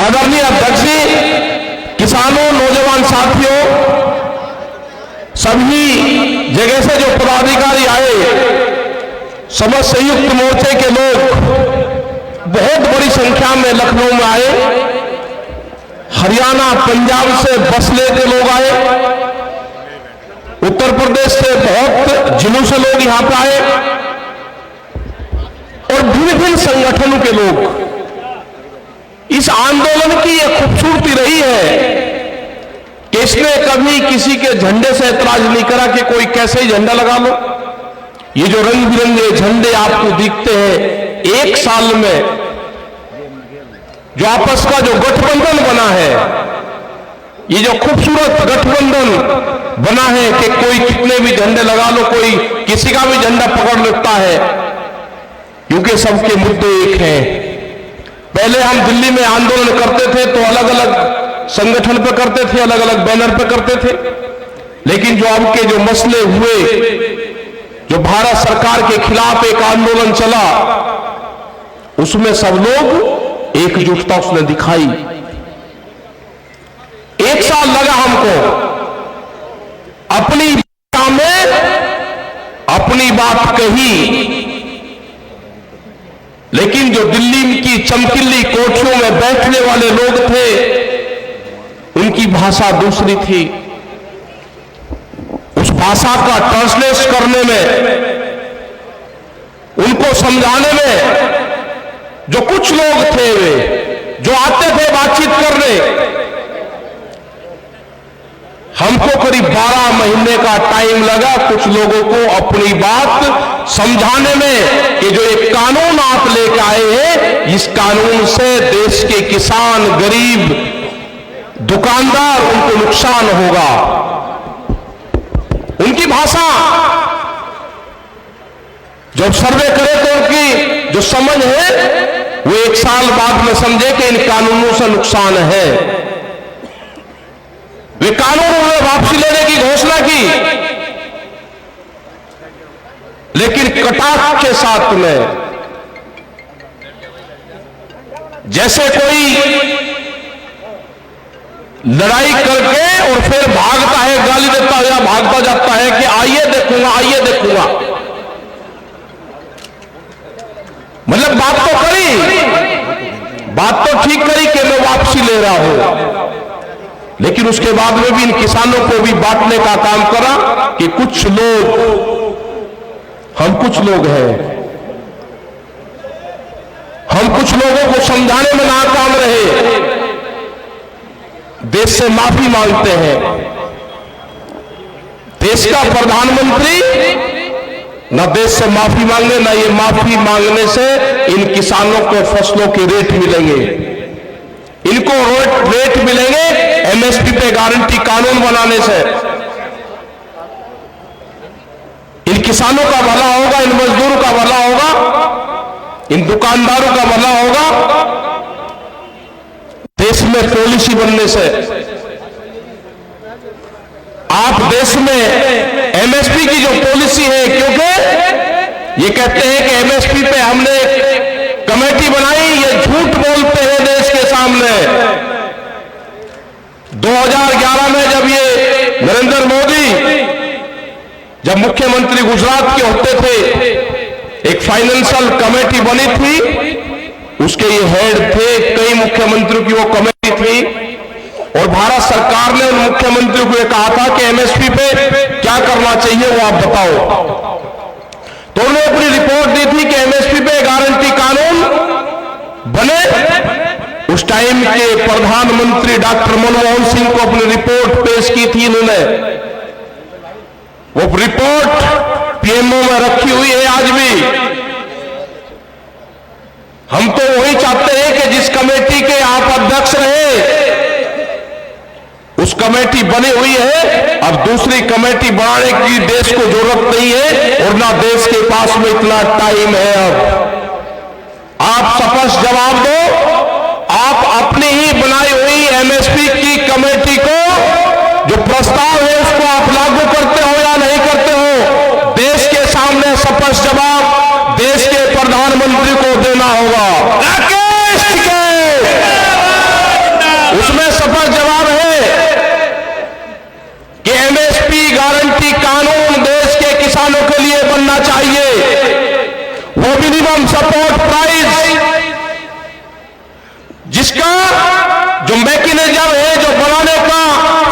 आदरणीय अध्यक्ष जी, किसानों, नौजवान साथियों, सभी जगह से जो पदाधिकारी आए, समस्त संयुक्त मोर्चे के लोग बहुत बड़ी संख्या में लखनऊ में आए। हरियाणा, पंजाब से बसले के लोग आए, उत्तर प्रदेश से बहुत जिलों से लोग यहां पर आए और भिन्न भिन्न संगठनों के लोग। इस आंदोलन की यह खूबसूरती रही है कि इसने कभी किसी के झंडे से ऐतराज नहीं करा कि कोई कैसे ही झंडा लगा लो। ये जो रंग बिरंगे झंडे आपको दिखते हैं, एक साल में जो आपस का जो गठबंधन बना है, ये जो खूबसूरत गठबंधन बना है कि कोई कितने भी झंडे लगा लो, कोई किसी का भी झंडा पकड़ लेता है, क्योंकि सबके मुद्दे एक हैं। पहले हम दिल्ली में आंदोलन करते थे तो अलग अलग संगठन पे करते थे, अलग अलग बैनर पे करते थे, लेकिन जो अब के जो मसले हुए, जो भारत सरकार के खिलाफ एक आंदोलन चला, उसमें सब लोग एकजुटता उसने दिखाई। एक साल लगा हमको अपनी भाषा में अपनी बात कही, लेकिन जो दिल्ली की चमकीली कोठियों में बैठने वाले लोग थे, उनकी भाषा दूसरी थी। उस भाषा का ट्रांसलेट करने में, उनको समझाने में जो कुछ लोग थे, वे जो आते थे बातचीत करने, हमको करीब 12 महीने का टाइम लगा कुछ लोगों को अपनी बात समझाने में कि जो एक कानून आप लेकर आए हैं, इस कानून से देश के किसान, गरीब, दुकानदार, उनको नुकसान होगा। उनकी भाषा जब सर्वे करे तो उनकी जो समझ है, वो एक साल बाद में समझे कि इन कानूनों से नुकसान है। वे कानून उन्होंने वापसी लेने की घोषणा की, लेकिन कटाक्ष के साथ में, जैसे कोई लड़ाई करके और फिर भागता है, गाली देता है या भागता जाता है कि आइए देखूंगा, आइए देखूंगा। मतलब बात तो करी, बात तो ठीक करी कि मैं वापसी ले रहा हूं, लेकिन उसके बाद में भी इन किसानों को भी बांटने का काम करा कि कुछ लोग, हम कुछ लोग हैं, हम कुछ लोगों को समझाने में नाकाम रहे, देश से माफी मांगते हैं। देश का प्रधानमंत्री ना देश से माफी मांगे, ना ये माफी मांगने से इन किसानों को फसलों के रेट मिलेंगे। इनको रेट मिलेंगे एमएसपी पे गारंटी कानून बनाने से। इन किसानों का भला होगा, इन मजदूरों का भला होगा, इन दुकानदारों का भला होगा देश में पॉलिसी बनने से। आप देश में एमएसपी की जो पॉलिसी है, क्योंकि ये कहते हैं कि एमएसपी पे हमने कमेटी बनाई, ये झूठ बोलते हैं देश के सामने। 2011 में जब ये नरेंद्र मोदी जब मुख्यमंत्री गुजरात के होते थे, एक फाइनेंशियल कमेटी बनी थी, उसके ये हेड थे, कई मुख्यमंत्रियों की वो कमेटी थी, और भारत सरकार ने उन मुख्यमंत्रियों को ये कहा था कि एमएसपी पे क्या करना चाहिए वो आप बताओ। तो उन्होंने अपनी रिपोर्ट दी थी कि एमएसपी पे गारंटी कानून बने। उस टाइम के प्रधानमंत्री डॉक्टर मनमोहन सिंह को अपनी रिपोर्ट पेश की थी इन्होंने। वो रिपोर्ट पीएमओ में रखी हुई है आज भी। हम तो वही चाहते हैं कि जिस कमेटी के आप अध्यक्ष रहे, उस कमेटी बनी हुई है, अब दूसरी कमेटी बनाने की देश को जरूरत नहीं है, और ना देश के पास में इतना टाइम है। अब आप स्पष्ट जवाब दो, आप अपनी ही बनाई हुई एमएसपी की कमेटी को जो प्रस्ताव है उसको आप लागू करते हो या नहीं करते हो? देश के सामने स्पष्ट जवाब देश के प्रधानमंत्री को देना होगा। राकेश टिकैत उसमें स्पष्ट जवाब है कि एमएसपी गारंटी कानून देश के किसानों के लिए बनना चाहिए। वो मिनिमम सपोर्ट प्राइस जिसका जो मैकेनिज्म है, जो बनाने का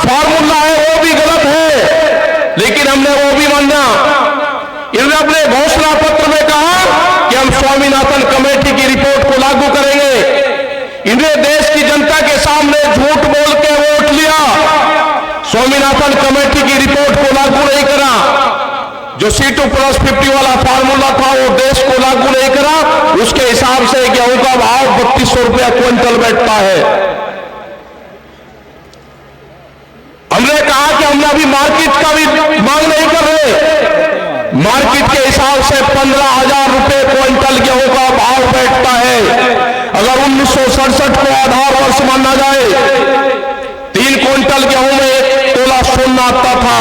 फॉर्मूला है, वो भी गलत है, लेकिन हमने वो भी माना। इन्होंने अपने घोषणा पत्र में कहा कि हम स्वामीनाथन कमेटी की रिपोर्ट को लागू करेंगे। इन्हें देश की जनता के सामने झूठ बोल के वोट लिया, स्वामीनाथन कमेटी की रिपोर्ट को लागू नहीं करा। जो C2+50 वाला फार्मूला था वो देश को लागू नहीं करा। उसके हिसाब से गेहूं का भाव 3200 रुपया क्विंटल बैठता है। हमने कहा कि हमने अभी मार्केट का भी मांग नहीं कर रहे। मार्केट के हिसाब से 15,000 रुपए क्विंटल गेहूं का भाव बैठता है। अगर 1967 को आधार वर्ष माना जाए, 3 क्विंटल गेहूं में 1 तोला सोना आता था।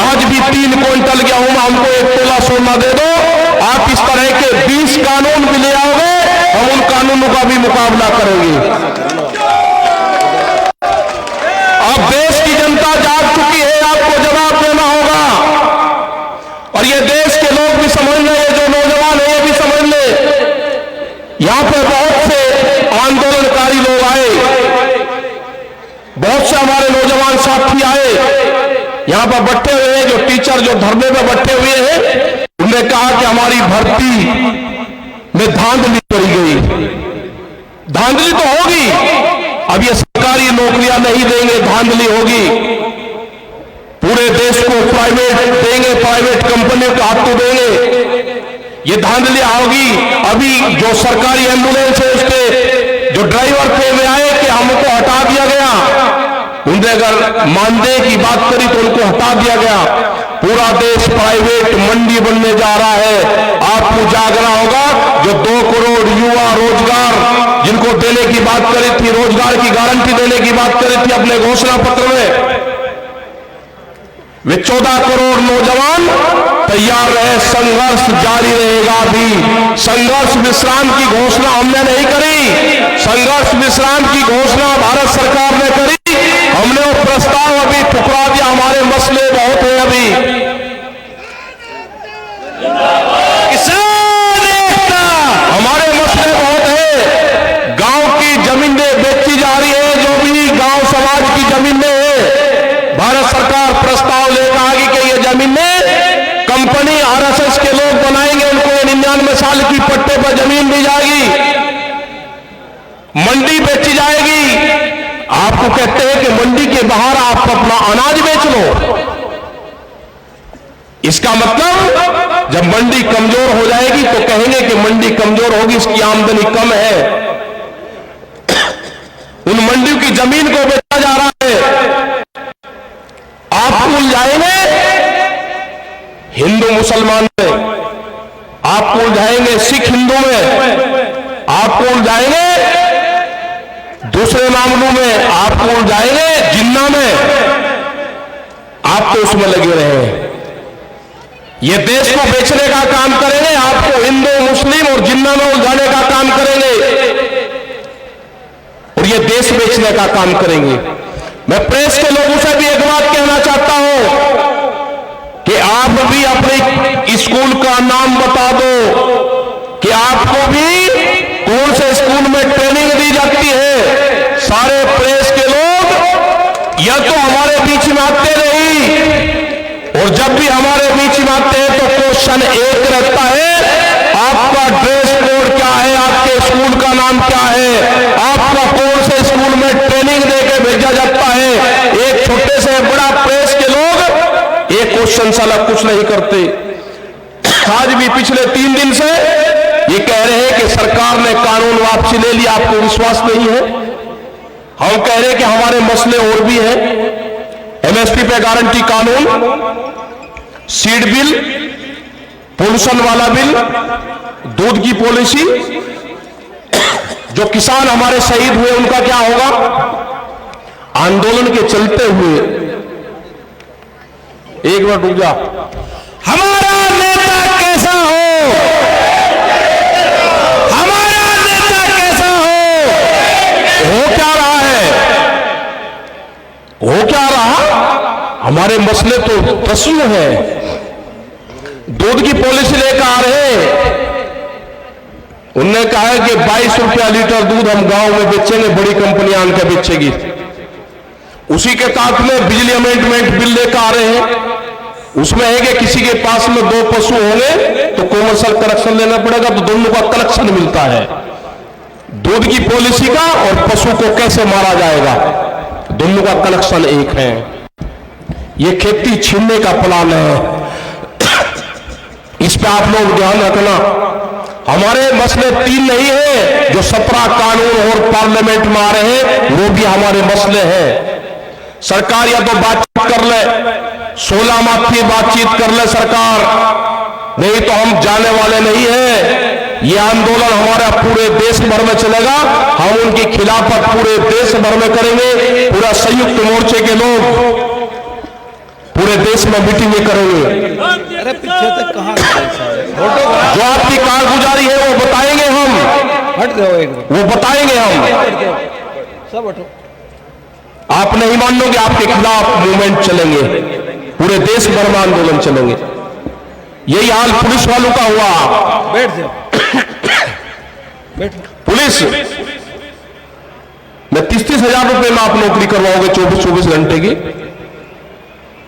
आज भी 3 क्विंटल गेहूं में हमको 1 तोला सोना दे दो, आप इस तरह के 20 कानून भी ले आओगे, हम उन कानूनों का भी मुकाबला करेंगे। अब देश की जनता जाग चुकी है, आपको जवाब देना होगा। और ये देश के लोग भी समझ ले, जो नौजवान है ये भी समझ ले। यहां पर बहुत से आंदोलनकारी लोग आए, बहुत से हमारे नौजवान साथी आए, यहां पर बैठे हुए हैं, जो टीचर जो धरने में बैठे हुए हैं। उन्होंने कहा कि हमारी भर्ती में धांधली करी गई। धांधली तो होगी, अब ये सरकारी नौकरियां नहीं देंगे, धांधली होगी। पूरे देश को प्राइवेट देंगे, प्राइवेट कंपनियों का हाथों देंगे, ये धांधली होगी। अभी जो सरकारी एम्बुलेंस है उसके जो ड्राइवर थे वे आए कि हमको हटा दिया गया। उनने अगर मानदेय की बात करी तो उनको हटा दिया गया। पूरा देश प्राइवेट मंडी बनने जा रहा है। आपको जागना होगा। जो 2 करोड़ युवा रोजगार जिनको देने की बात करी थी, रोजगार की गारंटी देने की बात करी थी अपने घोषणा पत्र में, वे 14 करोड़ नौजवान तैयार रहे। संघर्ष जारी रहेगा। भी संघर्ष विश्राम की घोषणा हमने नहीं करी, संघर्ष विश्राम की घोषणा भारत सरकार ने करी। हमने वो प्रस्ताव अभी ठुकरा दिया। हमारे मसले बहुत हैं अभी। हमारे मसले बहुत हैं। गांव की जमीनें बेची जा रही है, जो भी गांव समाज की जमीनें हैं, भारत सरकार प्रस्ताव लेकर आगे कि ये जमीनें कंपनी RSS के लोग बनाएंगे, उनको 99 साल की पट्टे पर जमीन दी जाएगी, मंडी बेची जाएगी। आपको कहते हैं कि मंडी के बाहर आप अपना अनाज बेच लो। इसका मतलब जब मंडी कमजोर हो जाएगी तो कहेंगे कि मंडी कमजोर होगी, इसकी आमदनी कम है। उन मंडियों की जमीन को बेचा जा रहा है। आप भूल जाएंगे हिंदू मुसलमान में, आप भूल जाएंगे सिख हिंदू में, आप भूल जाएंगे दूसरे मामलों में, आप भूल जाएंगे जिन्ना में। आप तो उसमें लगे रहे। ये देश को बेचने का काम करेंगे, आपको हिंदू मुस्लिम और जिन्ना में उलझाने का काम करेंगे, और ये देश बेचने का काम करेंगे। मैं प्रेस के लोगों से भी एक बात कहना चाहता हूं कि आप भी अपने स्कूल का नाम बता दो कि आपको भी कौन से स्कूल में ट्रेनिंग दी जाती है। सारे प्रेस के लोग या तो हमारे बीच में आते नहीं, और जब भी हमारे बीच में आते हैं तो क्वेश्चन एक रहता है, आपका ड्रेस कोड क्या है, आपके स्कूल का नाम क्या है, आपको कौन से स्कूल में ट्रेनिंग देकर भेजा जाता है। एक छोटे से बड़ा प्रेस के लोग एक क्वेश्चन साला कुछ नहीं करते। आज भी पिछले 3 दिन से ये कह रहे हैं कि सरकार ने कानून वापसी ले लिया, आपको विश्वास नहीं है। हम कह रहे हैं कि हमारे मसले और भी हैं। एमएसपी पे गारंटी कानून, सीड बिल, पोल्यूशन वाला बिल, दूध की पॉलिसी, जो किसान हमारे शहीद हुए उनका क्या होगा। आंदोलन के चलते हुए एक मिनट रुक जा, हमारा नेता कैसा हो, हमारा नेता कैसा हो क्या हमारे मसले तो पशु है। दूध की पॉलिसी लेकर आ रहे हैं, उनने कहा है कि 22 रुपया लीटर दूध हम गांव में बेचेंगे, बड़ी कंपनियां आनकर बेचेगी। उसी के साथ में बिजली अमेंडमेंट बिल लेकर आ रहे हैं, उसमें है कि किसी के पास में 2 पशु होंगे तो कॉमर्शियल कनेक्शन लेना पड़ेगा, तो दोनों का कनेक्शन मिलता है। दूध की पॉलिसी का और पशु को कैसे मारा जाएगा, दोनों का कनेक्शन एक है। ये खेती छीनने का प्लान है, इस पे आप लोग ध्यान रखना। हमारे मसले 3 नहीं है जो 17 कानून और पार्लियामेंट में आ रहे हैं, वो भी हमारे मसले हैं। सरकार या तो बातचीत कर ले, 16 माह की बातचीत कर ले सरकार, नहीं तो हम जाने वाले नहीं है। ये आंदोलन हमारा पूरे देश भर में चलेगा, हम उनकी खिलाफत पूरे देश भर में करेंगे। पूरा संयुक्त मोर्चे के लोग पूरे देश में मीटिंग करेंगे। अरे पीछे तक कहाँ जो आपकी कारगुजारी है वो बताएंगे हम, हट जाओ एक बार, वो बताएंगे हम। सब हटो। आप नहीं मान लोगे, आपके खिलाफ मूवमेंट चलेंगे, पूरे देश भर में आंदोलन चलेंगे। यही हाल पुलिस वालों का हुआ। बैठ जाओ, बैठ। पुलिस में 30-30 हजार रुपए में आप नौकरी करवाओगे 24-24 घंटे की।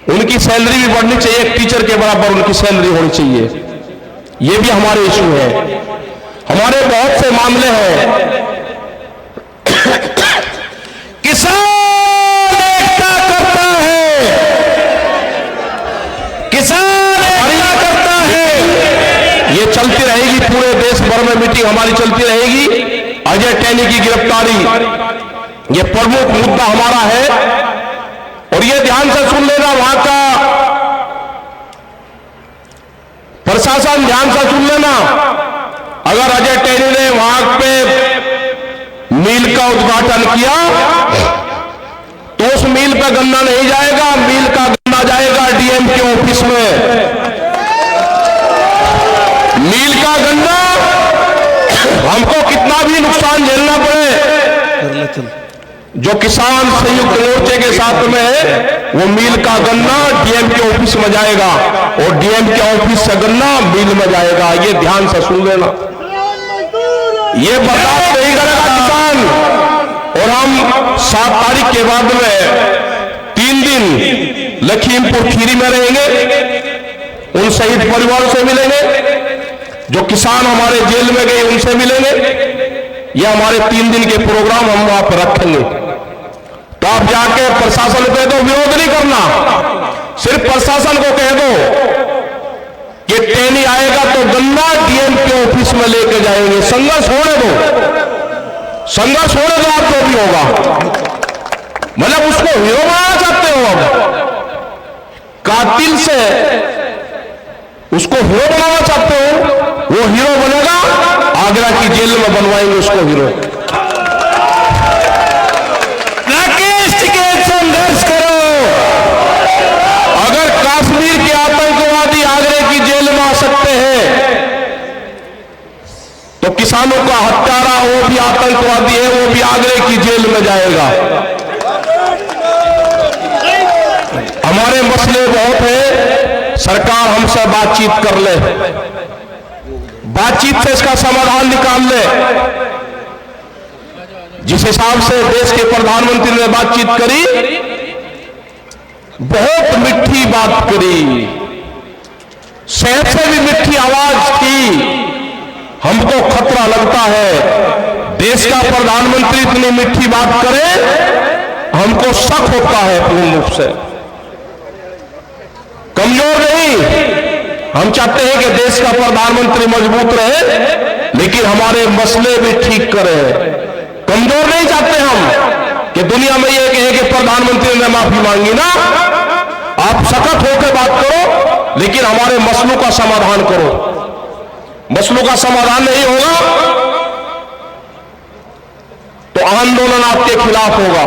उनकी सैलरी भी बढ़नी चाहिए, एक टीचर के बराबर उनकी सैलरी होनी चाहिए। ये भी हमारे इशू है, हमारे बहुत से मामले हैं। किसान एकता करता है, किसान एकता करता है। ये चलती रहेगी, पूरे देश भर में मीटिंग हमारी चलती रहेगी। अजय टैनी की गिरफ्तारी ये प्रमुख मुद्दा हमारा है। और ये ध्यान से सुन लेना, वहां का प्रशासन ध्यान से सुन लेना, अगर अजय टैनी ने वहां पे मिल का उद्घाटन किया तो उस मिल पे गन्ना नहीं जाएगा, मिल का गन्ना जाएगा डीएम के ऑफिस में। मिल का गन्ना हमको कितना भी नुकसान झेलना पड़े, जो किसान संयुक्त मोर्चे के साथ में है, वो मिल का गन्ना डीएम के ऑफिस में जाएगा और डीएम के ऑफिस से गन्ना मिल में जाएगा। ये ध्यान से सुन लेना, ये बर्दाश्त नहीं करेगा किसान। और हम 7 तारीख के बाद में 3 दिन लखीमपुर खीरी में रहेंगे, उन शहीद परिवारों से मिलेंगे, जो किसान हमारे जेल में गए उनसे मिलेंगे। ये हमारे 3 दिन के प्रोग्राम हम वहां पर रखेंगे। तो आप जाके प्रशासन को कह दो, विरोध नहीं करना, सिर्फ प्रशासन को कह दो कि टैनी आएगा तो गन्ना डीएम के ऑफिस में लेके जाएंगे। संघर्ष होने दो, संघर्ष होने दो, आप जो भी होगा। मतलब उसको हीरो बनाना चाहते हो, अब कातिल से उसको हीरो बनाना चाहते हो, वो हीरो बनेगा, आगरा की जेल में बनवाएंगे उसको हीरो। संघर्ष करो। अगर कश्मीर के आतंकवादी आगरे की जेल में आ सकते हैं तो किसानों का हत्यारा वो भी आतंकवादी है, वो भी आगरे की जेल में जाएगा। हमारे मसले बहुत है, सरकार हमसे बातचीत कर ले, बातचीत से इसका समाधान निकाल ले। जिस हिसाब से देश के प्रधानमंत्री ने बातचीत करी, बहुत मिठी बात करी, शहद से भी मिठी आवाज थी। हमको खतरा लगता है, देश का प्रधानमंत्री इतनी मिठी बात करे, हमको शक होता है पूर्ण रूप से। कमजोर नहीं, हम चाहते हैं कि देश का प्रधानमंत्री मजबूत रहे, लेकिन हमारे मसले भी ठीक करे। कमजोर नहीं चाहते हम कि दुनिया में ये कहे कि प्रधानमंत्री ने माफी मांगी ना। आप सख्त होकर बात करो, लेकिन हमारे मसलों का समाधान करो। मसलों का समाधान नहीं होगा तो आंदोलन आपके खिलाफ होगा।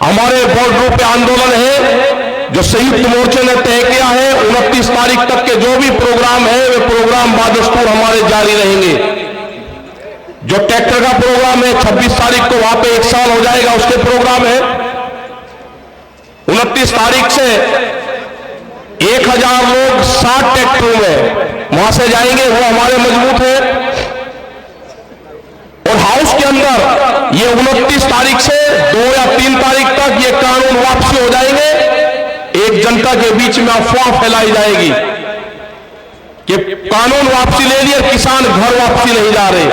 हमारे बॉर्डरों पे आंदोलन है जो संयुक्त मोर्चे ने तय किया है। 29 तारीख तक के जो भी प्रोग्राम है वे प्रोग्राम बादस्तूर हमारे जारी रहेंगे। जो ट्रैक्टर का प्रोग्राम है 26 तारीख को वहां पे 1 साल हो जाएगा, उसके प्रोग्राम है। 29 तारीख से 1000 लोग 60 ट्रैक्टरों में वहां से जाएंगे, वो हमारे मजबूत है। और हाउस के अंदर ये 29 तारीख से 2 या 3 तारीख तक ये कानून वापसी हो जाएंगे। एक जनता के बीच में अफवाह फैलाई जाएगी कि कानून वापसी ले लिए, किसान घर वापसी नहीं जा रहे।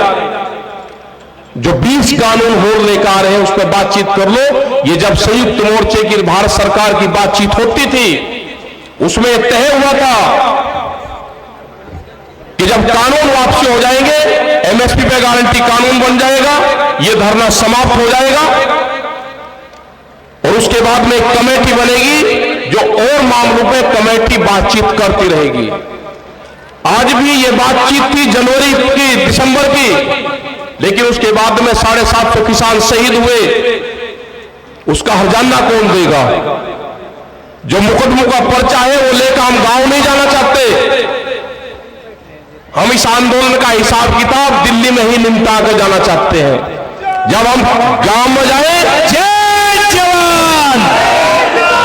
जो 20 कानून होड़ लेकर आ रहे हैं उस पर बातचीत कर लो। ये जब संयुक्त मोर्चे की भारत सरकार की बातचीत होती थी उसमें तय हुआ था कि जब कानून वापसी हो जाएंगे, एमएसपी पे गारंटी कानून बन जाएगा, ये धरना समाप्त हो जाएगा और उसके बाद में एक कमेटी बनेगी जो और मामलों पे कमेटी बातचीत करती रहेगी। आज भी ये बातचीत थी जनवरी की, दिसंबर की, लेकिन उसके बाद में 750 किसान शहीद हुए, उसका हर्जाना कौन देगा? जो मुकदमों का पर्चा है वो लेकर हम गांव नहीं जाना चाहते। हम इस आंदोलन का हिसाब किताब दिल्ली में ही निपटा कर जाना चाहते हैं। जब हम गांव में जाए, जय जवान,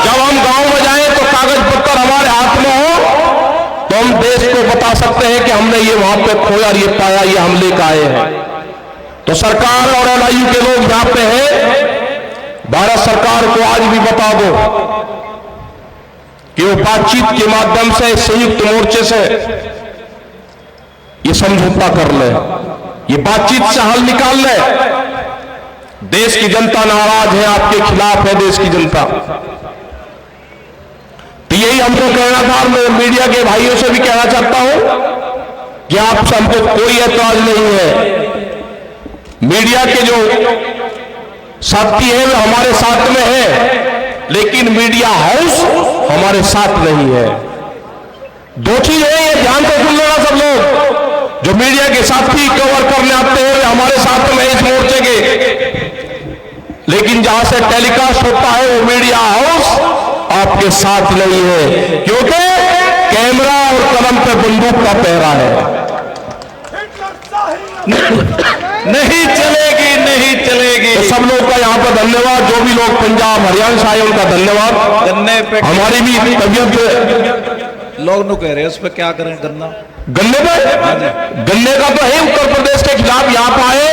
जब हम गांव में जाए तो कागज पत्तर हमारे हाथ में हो तो हम देश को बता सकते हैं कि हमने ये वहां पे खोया, ये पाया, ये हम लेकर आए हैं। तो सरकार और एलआईयू के लोग यहां पे हैं, भारत सरकार को आज भी बता दो कि वो बातचीत के माध्यम से संयुक्त मोर्चे से ये समझौता कर ले, ये बातचीत से हल निकाल ले। देश की जनता नाराज है, आपके खिलाफ है देश की जनता। तो यही हमको कहना था, मैं मीडिया के भाइयों से भी कहना चाहता हूं कि आप हमको कोई ऐतराज नहीं है। मीडिया के जो साथी हैं वो हमारे साथ में है, लेकिन मीडिया हाउस हमारे साथ नहीं है। दो चीज है, ये ध्यान से सुन लेना सब लोग। जो मीडिया के साथी कवर करने आते हैं वे हमारे साथ में इस मोर्चे के, लेकिन जहां से टेलीकास्ट होता है वो मीडिया हाउस आपके साथ नहीं है, क्योंकि कैमरा और कलम पे बंदूक का पहरा है। नहीं चलेगी, नहीं चलेगी। तो सब लोग का यहाँ पर धन्यवाद। जो भी लोग पंजाब हरियाणा से आए उनका धन्यवाद। गन्ने पे हमारी भी तबियत, लोग नु कह रहे हैं उस पर क्या करें? गन्ना, गन्ने पे, गन्ने का तो है उत्तर प्रदेश के खिलाफ यहाँ पर आए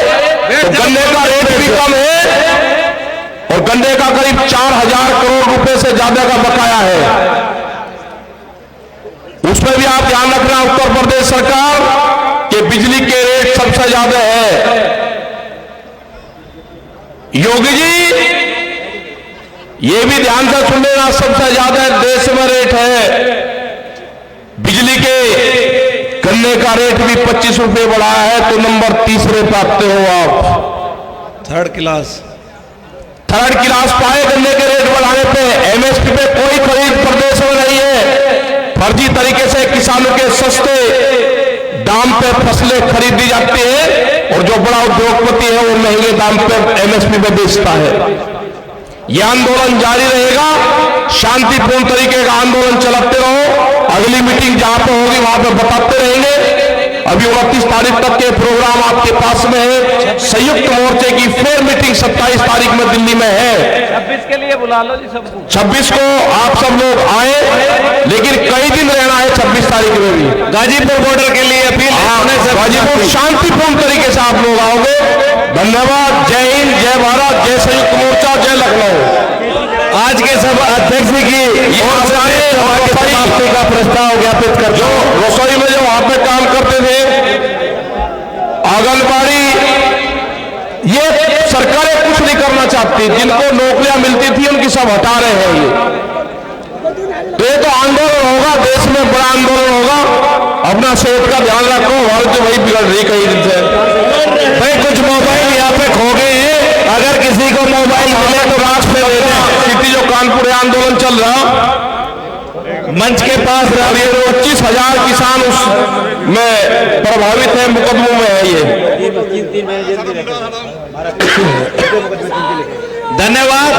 तो गन्ने का रेट भी कम है और गन्ने का करीब 4000 करोड़ रुपए से ज्यादा का बकाया है। उसमें भी आप ध्यान रखना उत्तर प्रदेश सरकार के बिजली के रेट सबसे ज्यादा है। योगी जी ये भी ध्यान से सुन लेना, सबसे ज्यादा देश में रेट है बिजली के। गन्ने का रेट भी 25 रुपए बढ़ाया है तो नंबर 30 पे आते हो आप। थर्ड क्लास पाए गन्ने के रेट बढ़ाने पे। एमएसपी पे कोई खरीद प्रदेश में नहीं है। फर्जी तरीके से किसानों के सस्ते दाम पे फसलें खरीदी जाती है और जो बड़ा उद्योगपति है वो महंगे दाम पे एमएसपी पे बेचता है। यह आंदोलन जारी रहेगा, शांतिपूर्ण तरीके का आंदोलन चलाते रहो। अगली मीटिंग जहां पे होगी वहां पे बताते रहेंगे। अभी 29 तारीख तक के प्रोग्राम आपके पास में है। संयुक्त मोर्चे की फिर मीटिंग 27 तारीख में दिल्ली में है। 26 के लिए बुला लो जी सबको। 26 को आप सब लोग आए, लेकिन कई दिन रहना है 26 तारीख में भी। गाजीपुर बॉर्डर के लिए अपील है, गाजीपुर शांतिपूर्ण तरीके से आप लोग आओगे। धन्यवाद। जय हिंद, जय भारत, जय संयुक्त मोर्चा, जय लखनऊ। आज के सब अध्यक्ष की समाप्ति का प्रस्ताव ज्ञापित कर जो रसोई में जो वहां पे काम करते थे, आंगनबाड़ी, ये सरकारें कुछ नहीं करना चाहती। जिनको नौकरियां मिलती थी उनकी सब हटा रहे हैं ये तो आंदोलन होगा, देश में बड़ा आंदोलन होगा। अपना सेहत का ध्यान रखो। भारत जो वही बिगड़ रही कई दिन से। भाई कुछ मोबाइल यहाँ पे खो गए हैं, अगर किसी को मोबाइल मिले तो रात पे दे दें। स्थिति जो कानपुर आंदोलन चल रहा मंच के पास और ये 25,000 किसान उसमें प्रभावित है, मुकदमों में है ये। धन्यवाद।